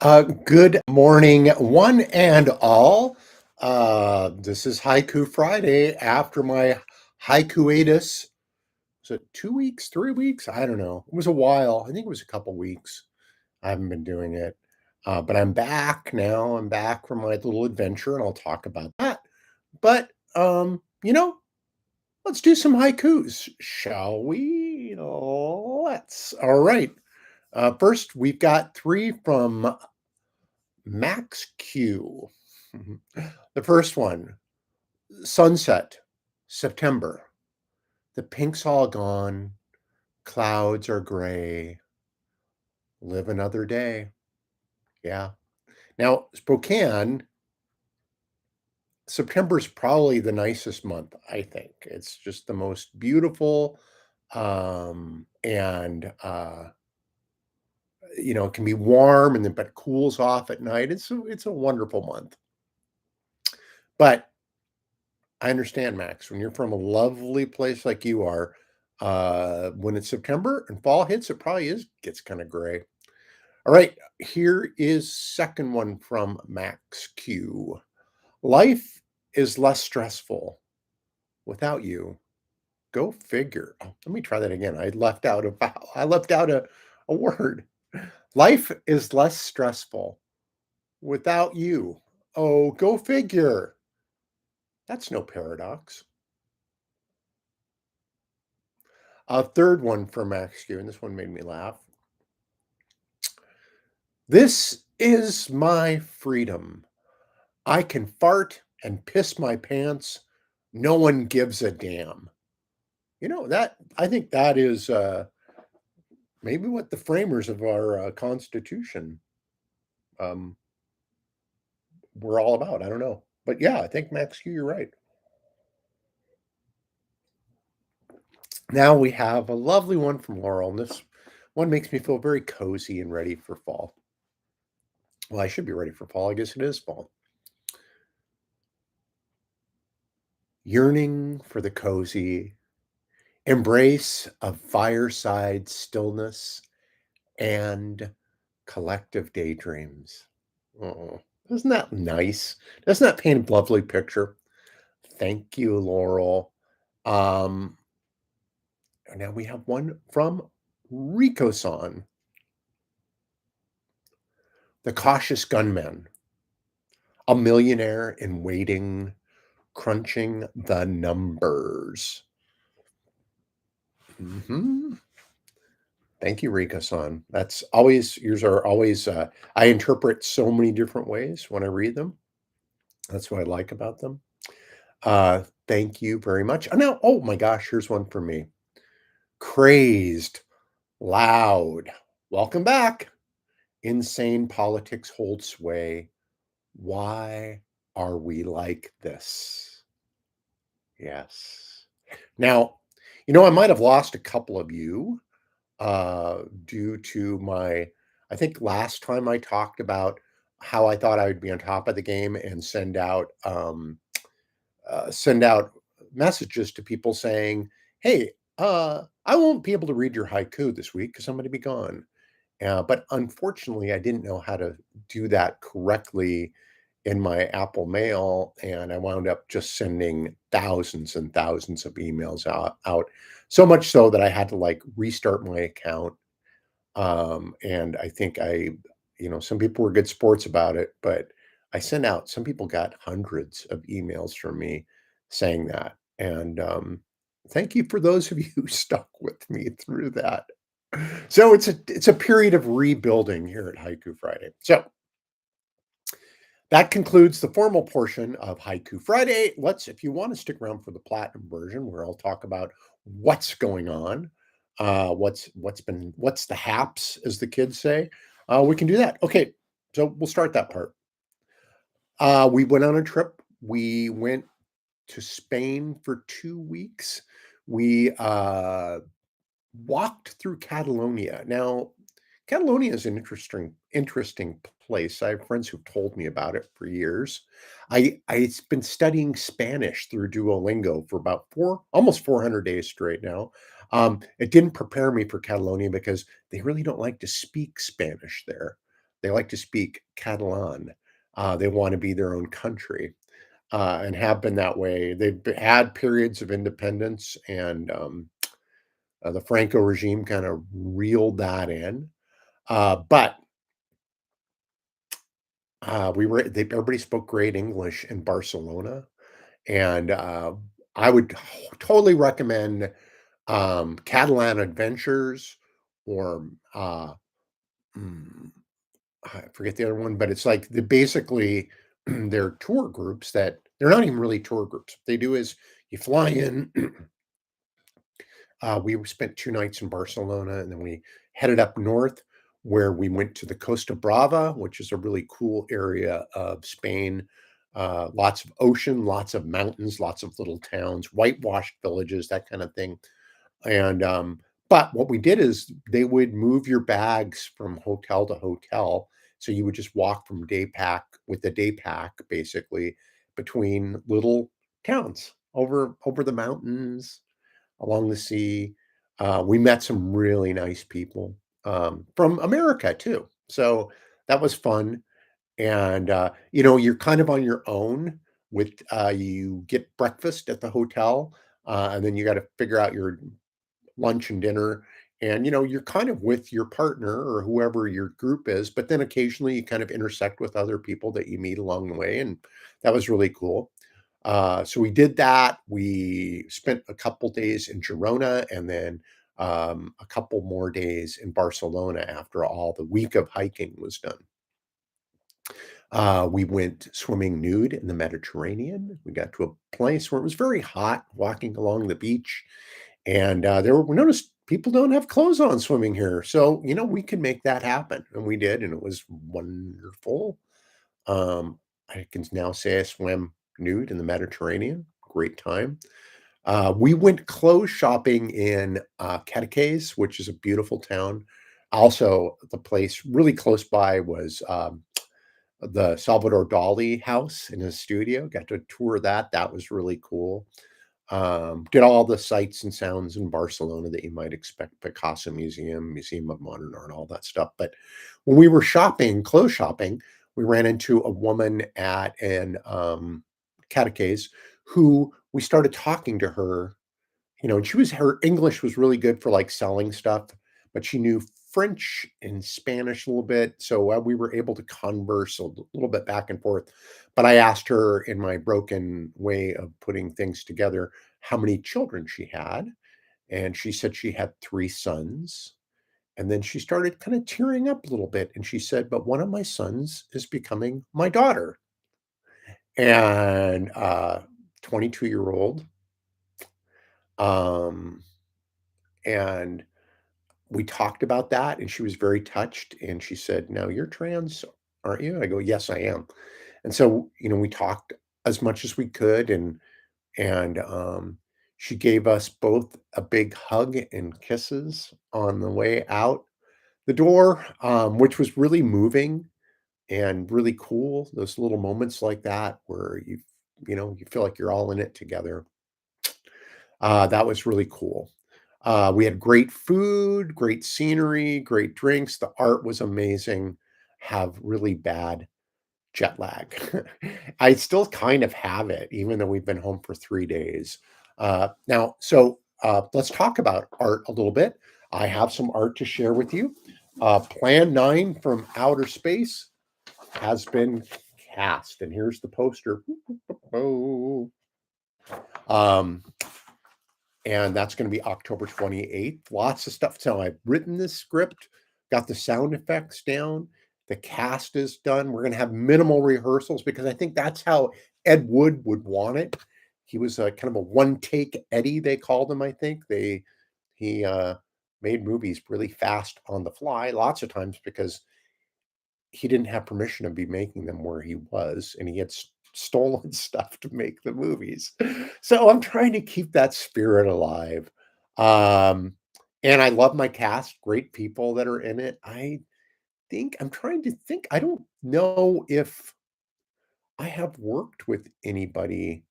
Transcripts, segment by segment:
Good morning, one and all. This is Haiku Friday after my haiku-atus. Was it 2 weeks, 3 weeks? I don't know. It was a while. I think it was a couple weeks. I haven't been doing it. But I'm back now. I'm back from my little adventure, and I'll talk about that. But, let's do some haikus, shall we? Let's. All right. First, we've got three from Max Q. The first one, sunset, September. The pink's all gone. Clouds are gray. Live another day. Yeah. Now, Spokane, September's probably the nicest month, I think. It's just the most beautiful. And it can be warm and then but it cools off at night. It's a wonderful month. But I understand, Max, when you're from a lovely place like you are, when it's September and fall hits, it probably gets kind of gray. All right, here is second one from Max Q. Life is less stressful without you. Go figure. Oh, let me try that again. I left out a vowel. I left out a word. Life is less stressful without you. Oh, go figure. That's no paradox. A third one from Max Q, and this one made me laugh. This is my freedom. I can fart and piss my pants. No one gives a damn. That I think that is maybe what the framers of our Constitution um, were all about. I don't know. But yeah, I think Max Q, you're right. Now we have a lovely one from Laurel, and this one makes me feel very cozy and ready for fall. Well, I should be ready for fall. I guess it is fall. Yearning for the cozy, embrace of fireside stillness and collective daydreams. Oh, isn't that nice? Doesn't that paint a lovely picture? Thank you, Laurel. Um, Now we have one from Rikosan, the cautious gunman, a millionaire in waiting, crunching the numbers. Mhm. Thank you, Rika-san. That's always yours are always, I interpret so many different ways when I read them. That's what I like about them. Thank you very much. Oh my gosh, here's one for me. Crazed, loud. Welcome back. Insane politics hold sway. Why are we like this? Yes. Now, I might have lost a couple of you due to I think last time I talked about how I thought I would be on top of the game and send out messages to people saying, "Hey, I won't be able to read your haiku this week because I'm going to be gone." But unfortunately, I didn't know how to do that correctly in my Apple Mail, and I wound up just sending thousands and thousands of emails out. So much so that I had to like restart my account. And I think some people were good sports about it, but I sent out, some people got hundreds of emails from me saying that. And thank you for those of you who stuck with me through that. So it's a period of rebuilding here at Haiku Friday. So that concludes the formal portion of Haiku Friday. If you want to stick around for the platinum version, where I'll talk about what's going on, what's the haps, as the kids say, we can do that. Okay, so we'll start that part. We went on a trip. We went to Spain for 2 weeks. We walked through Catalonia. Now, Catalonia is an interesting place. I have friends who've told me about it for years. I've been studying Spanish through Duolingo for about almost 400 days straight now. It didn't prepare me for Catalonia because they really don't like to speak Spanish there. They like to speak Catalan. They want to be their own country, and have been that way. They've had periods of independence, and the Franco regime kind of reeled that in. But everybody spoke great English in Barcelona, and I would totally recommend Catalan Adventures or mm, I forget the other one, but it's like basically they're tour groups that they're not even really tour groups. What they do is you fly in. We spent 2 nights in Barcelona, and then we headed up north, where we went to the Costa Brava, which is a really cool area of Spain. Lots of ocean, lots of mountains, lots of little towns, whitewashed villages, that kind of thing. And, but what we did is they would move your bags from hotel to hotel. So you would just walk from day pack with the day pack, basically, between little towns over the mountains, along the sea. We met some really nice people from America too. So that was fun. And you're kind of on your own with you get breakfast at the hotel, and then you got to figure out your lunch and dinner. And you're kind of with your partner or whoever your group is, but then occasionally you kind of intersect with other people that you meet along the way, and that was really cool. So we did that. We spent a couple days in Girona, and then a couple more days in Barcelona after all the week of hiking was done. We went swimming nude in the Mediterranean. We got to a place where it was very hot walking along the beach, and we noticed people don't have clothes on swimming here. So, we can make that happen. And we did, and it was wonderful. Um, I can now say I swam nude in the Mediterranean. Great time. We went clothes shopping in Cadaqués, which is a beautiful town. Also, the place really close by was the Salvador Dali house in his studio. Got to tour that. That was really cool. Did all the sights and sounds in Barcelona that you might expect: Picasso Museum, Museum of Modern Art, all that stuff. But when we were shopping, clothes shopping, we ran into a woman at an catechase who we started talking to her. And her English was really good for like selling stuff, but she knew French and Spanish a little bit. So we were able to converse a little bit back and forth. But I asked her, in my broken way of putting things together, how many children she had. And she said she had 3 sons. And then she started kind of tearing up a little bit. And she said, but one of my sons is becoming my daughter. And 22-year-old. Um, and we talked about that, and she was very touched, and she said, "Now you're trans, aren't you?" I go, "Yes, I am." And so, we talked as much as we could, and she gave us both a big hug and kisses on the way out the door, which was really moving and really cool. Those little moments like that where you feel like you're all in it together. That was really cool. We had great food, great scenery, great drinks. The art was amazing. Have really bad jet lag. I still kind of have it, even though we've been home for 3 days. Let's talk about art a little bit. I have some art to share with you. Plan 9 from Outer Space has been cast, and here's the poster. Um, and that's going to be October 28th. Lots of stuff. So I've written this script, got the sound effects down, the cast is done. We're going to have minimal rehearsals because I think that's how Ed Wood would want it. He was a kind of a one take Eddie, they called him. I think he made movies really fast on the fly, lots of times because he didn't have permission to be making them where he was, and he had stolen stuff to make the movies. So I'm trying to keep that spirit alive. Um, and I love my cast, great people that are in it. I'm trying to think. I don't know if I have worked with anybody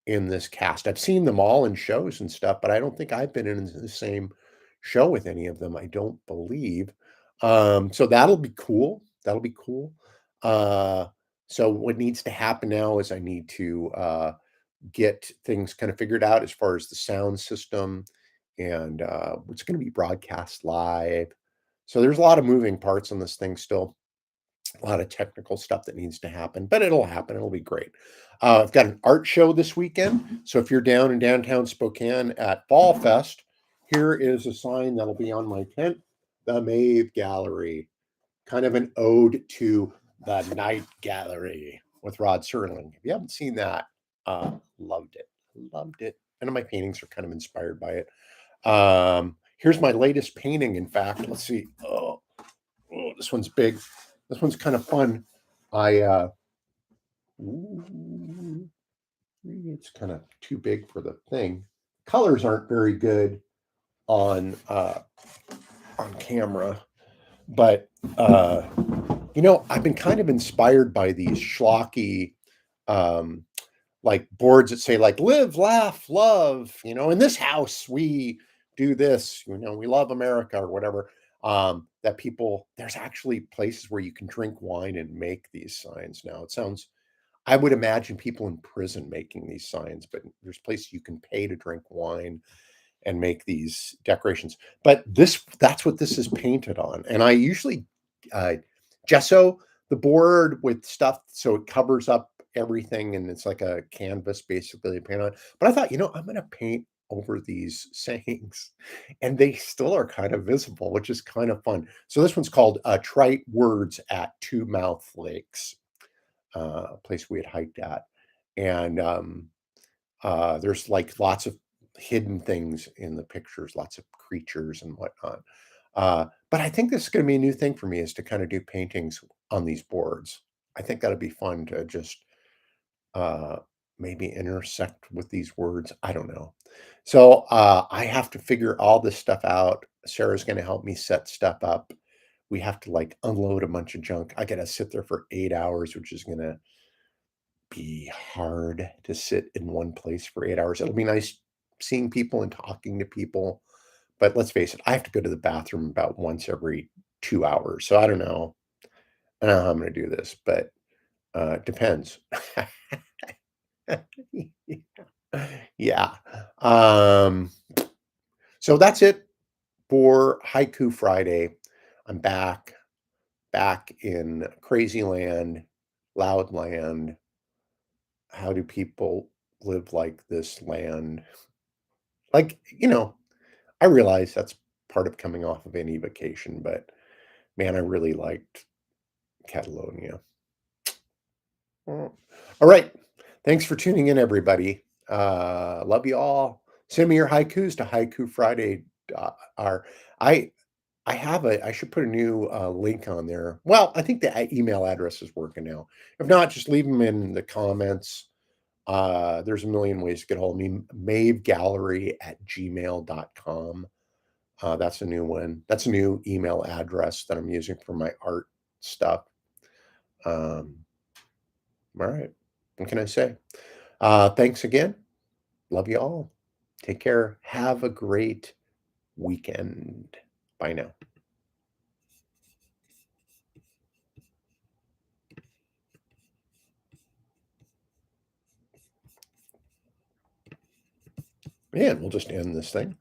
in this cast. I've seen them all in shows and stuff, but I don't think I've been in the same show with any of them. I don't believe. So that'll be cool. That'll be cool. Uh, so what needs to happen now is I need to get things kind of figured out as far as the sound system and it's going to be broadcast live. So there's a lot of moving parts on this thing still, a lot of technical stuff that needs to happen, but it'll happen. It'll be great. I've got an art show this weekend. So if you're down in downtown Spokane at Fall Fest, here is a sign that'll be on my tent, the Maeve Gallery, kind of an ode to the Night Gallery with Rod Serling. If you haven't seen that, loved it. Loved it. And my paintings are kind of inspired by it. Here's my latest painting, in fact. Let's see. Oh, this one's big. This one's kind of fun. Ooh, it's kind of too big for the thing. Colors aren't very good on camera, but I've been kind of inspired by these schlocky um like boards that say like live, laugh, love, in this house we do this, we love America or whatever. That people There's actually places where you can drink wine and make these signs now. It sounds I would imagine people in prison making these signs, but there's places you can pay to drink wine and make these decorations. But that's what this is painted on. And I usually uh, gesso the board with stuff so it covers up everything and it's like a canvas basically to paint on. But I thought, I'm going to paint over these sayings and they still are kind of visible, which is kind of fun. So this one's called Trite Words at Two Mouth Lakes, a place we had hiked at. And there's like lots of hidden things in the pictures, lots of creatures and whatnot. But I think this is going to be a new thing for me is to kind of do paintings on these boards. I think that'd be fun to just uh, maybe intersect with these words. I don't know. So I have to figure all this stuff out. Sarah's going to help me set stuff up. We have to like unload a bunch of junk. I got to sit there for 8 hours, which is going to be hard to sit in one place for 8 hours. It'll be nice seeing people and talking to people, but let's face it, I have to go to the bathroom about once every 2 hours. So I don't know how I'm going to do this, but it depends. Yeah. Um, so that's it for Haiku Friday. I'm back in crazy land, loud land. How do people live like this land? Like, I realize that's part of coming off of any vacation, but man, I really liked Catalonia. Mm. All right. Thanks for tuning in, everybody. Love you all. Send me your haikus to Haiku Friday. Our I I should put a new link on there. Well, I think the email address is working now. If not, just leave them in the comments. There's a million ways to get hold of me. maevegallery@gmail.com. That's a new one. That's a new email address that I'm using for my art stuff. Um, all right. What can I say? Thanks again. Love you all. Take care. Have a great weekend. Bye now. And we'll just end this thing.